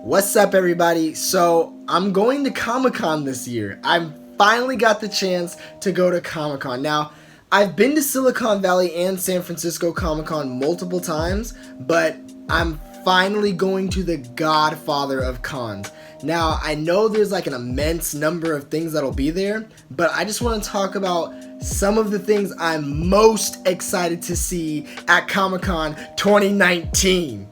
What's up, everybody? So I'm going to Comic-Con this year. I finally got the chance to go to Comic-Con. Now, I've been to Silicon Valley and San Francisco Comic-Con multiple times, but I'm finally going to the godfather of cons. Now, I know there's like an immense number of things that'll be there, but I just want to talk about some of the things I'm most excited to see at Comic-Con 2019.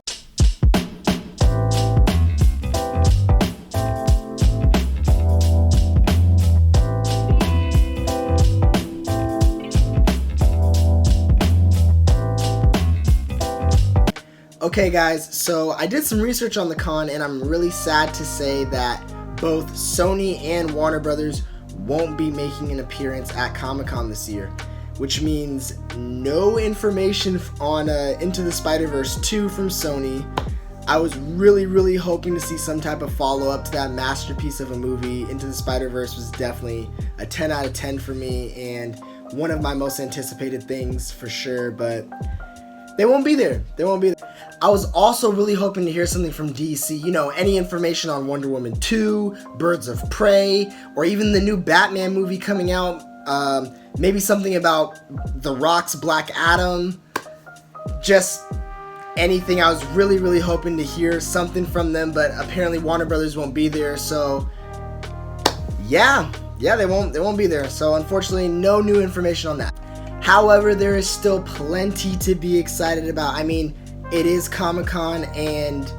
Okay guys, so I did some research on the con and I'm really sad to say that both Sony and Warner Brothers won't be making an appearance at Comic-Con this year, which means no information on Into the Spider-Verse 2 from Sony. I was really hoping to see some type of follow-up to that masterpiece of a movie. Into the Spider-Verse was definitely a 10 out of 10 for me and one of my most anticipated things for sure, but they won't be there. I was also really hoping to hear something from DC, any information on Wonder Woman 2, Birds of Prey, or even the new Batman movie coming out, maybe something about The Rock's Black Adam, just anything. I was really hoping to hear something from them, but apparently Warner Brothers won't be there, so yeah, they won't be there, so unfortunately no new information on that. However, there is still plenty to be excited about. I mean, it is Comic-Con, and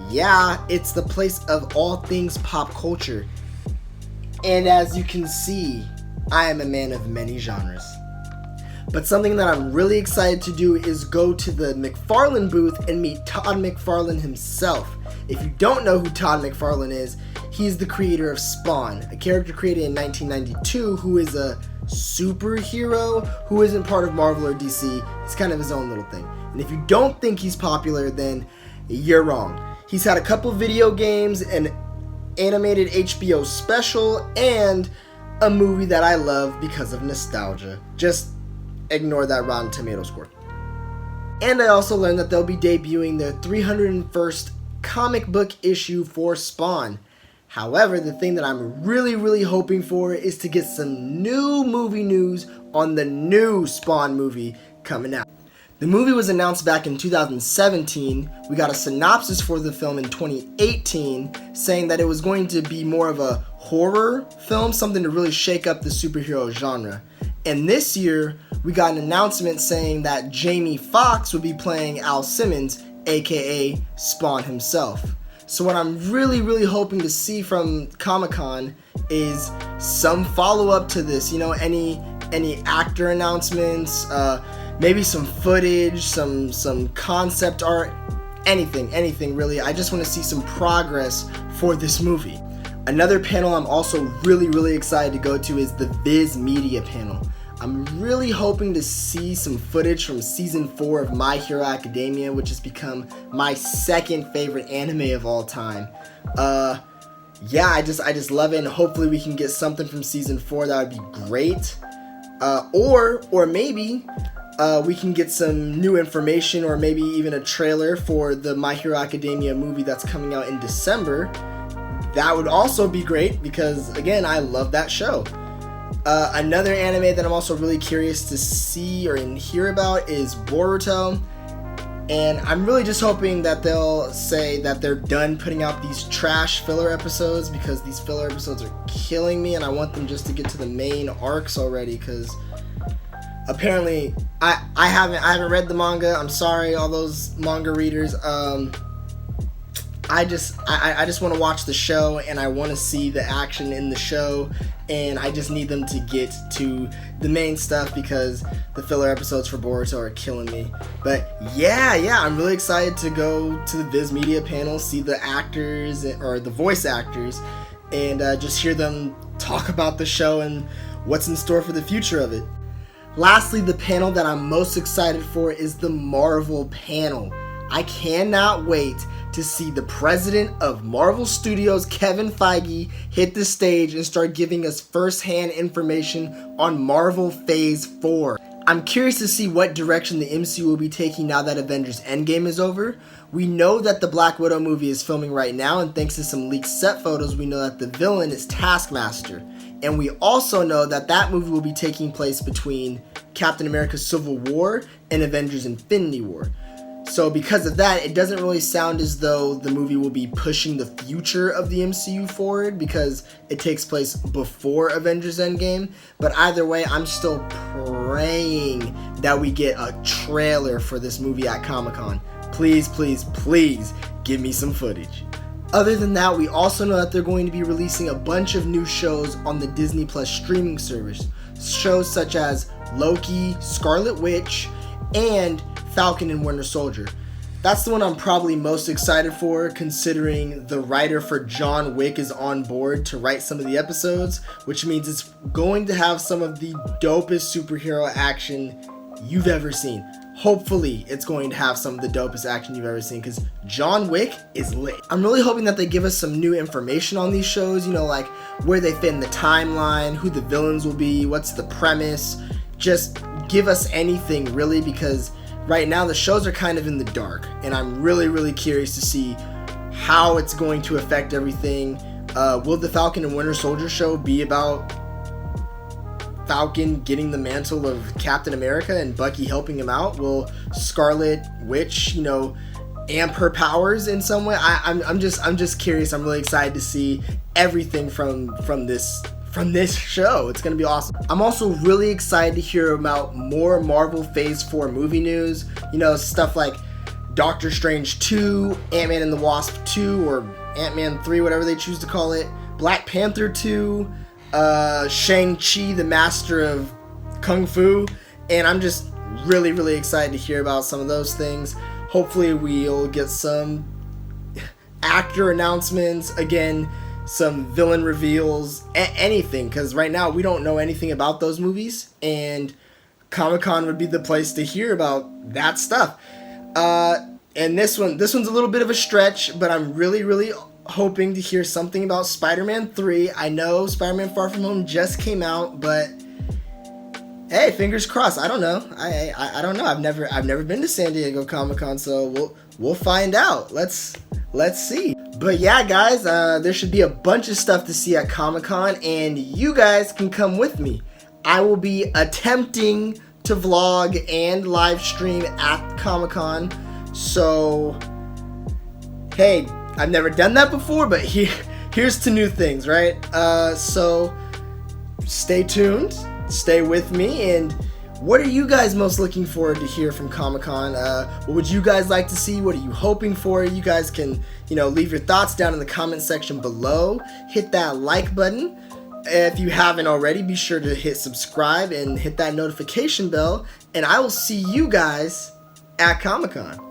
yeah, it's the place of all things pop culture. And as you can see, I am a man of many genres. But something that I'm really excited to do is go to the McFarlane booth and meet Todd McFarlane himself. If you don't know who Todd McFarlane is, he's the creator of Spawn, a character created in 1992 who is a superhero who isn't part of Marvel or DC. He's kind of his own little thing. And if you don't think he's popular, then you're wrong. He's had a couple video games, an animated HBO special, and a movie that I love because of nostalgia. Just ignore that Rotten Tomatoes score. And I also learned that they'll be debuting their 301st comic book issue for Spawn. However, the thing that I'm really hoping for is to get some new movie news on the new Spawn movie coming out. The movie was announced back in 2017. We got a synopsis for the film in 2018 saying that it was going to be more of a horror film, something to really shake up the superhero genre. And this year, we got an announcement saying that Jamie Foxx would be playing Al Simmons, aka Spawn himself. So what I'm really hoping to see from Comic-Con is some follow-up to this, any actor announcements, maybe some footage, some concept art, anything really. I just want to see some progress for this movie. Another panel I'm also really excited to go to is the Viz Media panel. I'm really hoping to see some footage from season 4 of My Hero Academia, which has become my second favorite anime of all time. Yeah, I just love it, and hopefully we can get something from season 4. That would be great. Or maybe we can get some new information, or maybe even a trailer for the My Hero Academia movie that's coming out in December. That would also be great because, again, I love that show. Another anime that I'm also really curious to see or hear about is Boruto, and I'm really just hoping that they'll say that they're done putting out these trash filler episodes, because these filler episodes are killing me and I want them just to get to the main arcs already, because apparently I haven't read the manga. I'm sorry, all those manga readers. I just want to watch the show, and I want to see the action in the show, and I just need them to get to the main stuff because the filler episodes for Boruto are killing me. But yeah, I'm really excited to go to the Viz Media panel, see the actors, or the voice actors, and just hear them talk about the show and what's in store for the future of it. Lastly, the panel that I'm most excited for is the Marvel panel. I cannot wait to see the president of Marvel Studios, Kevin Feige, hit the stage and start giving us first-hand information on Marvel Phase 4. I'm curious to see what direction the MCU will be taking now that Avengers Endgame is over. We know that the Black Widow movie is filming right now, and thanks to some leaked set photos, we know that the villain is Taskmaster. And we also know that that movie will be taking place between Captain America Civil War and Avengers Infinity War. So because of that, it doesn't really sound as though the movie will be pushing the future of the MCU forward because it takes place before Avengers Endgame. But either way, I'm still praying that we get a trailer for this movie at Comic-Con. Please, please, please give me some footage. Other than that, we also know that they're going to be releasing a bunch of new shows on the Disney Plus streaming service. Shows such as Loki, Scarlet Witch, and Falcon and Winter Soldier. That's the one I'm probably most excited for, considering the writer for John Wick is on board to write some of the episodes, which means it's going to have some of the dopest superhero action you've ever seen. Hopefully, it's going to have some of the dopest action you've ever seen, because John Wick is lit. I'm really hoping that they give us some new information on these shows, you know, like where they fit in the timeline, who the villains will be, what's the premise. Just give us anything, really, because right now the shows are kind of in the dark, and I'm really, really curious to see how it's going to affect everything. Will the Falcon and Winter Soldier show be about Falcon getting the mantle of Captain America and Bucky helping him out? Will Scarlet Witch, you know, amp her powers in some way? I'm just curious. I'm really excited to see everything from this show. It's gonna be awesome. I'm also really excited to hear about more Marvel Phase 4 movie news. You know, stuff like Doctor Strange 2, Ant-Man and the Wasp 2, or Ant-Man 3, whatever they choose to call it, Black Panther 2, Shang-Chi, the Master of Kung Fu, and I'm just really, really excited to hear about some of those things. Hopefully we'll get some actor announcements, again, some villain reveals, anything, because right now we don't know anything about those movies, and Comic-Con would be the place to hear about that stuff. And this one's a little bit of a stretch, but I'm really, really hoping to hear something about Spider-Man 3. I know Spider-Man Far From Home just came out, but hey, fingers crossed. I don't know. I don't know. I've never been to San Diego Comic-Con, so we'll find out. Let's see. But yeah, guys, there should be a bunch of stuff to see at Comic-Con, and you guys can come with me. I will be attempting to vlog and live stream at Comic-Con, so hey, I've never done that before, but here's to new things, right? So stay tuned, stay with me, and what are you guys most looking forward to hear from Comic-Con? What would you guys like to see? What are you hoping for? You guys can, you know, leave your thoughts down in the comment section below. Hit that like button. If you haven't already, be sure to hit subscribe and hit that notification bell. And I will see you guys at Comic-Con.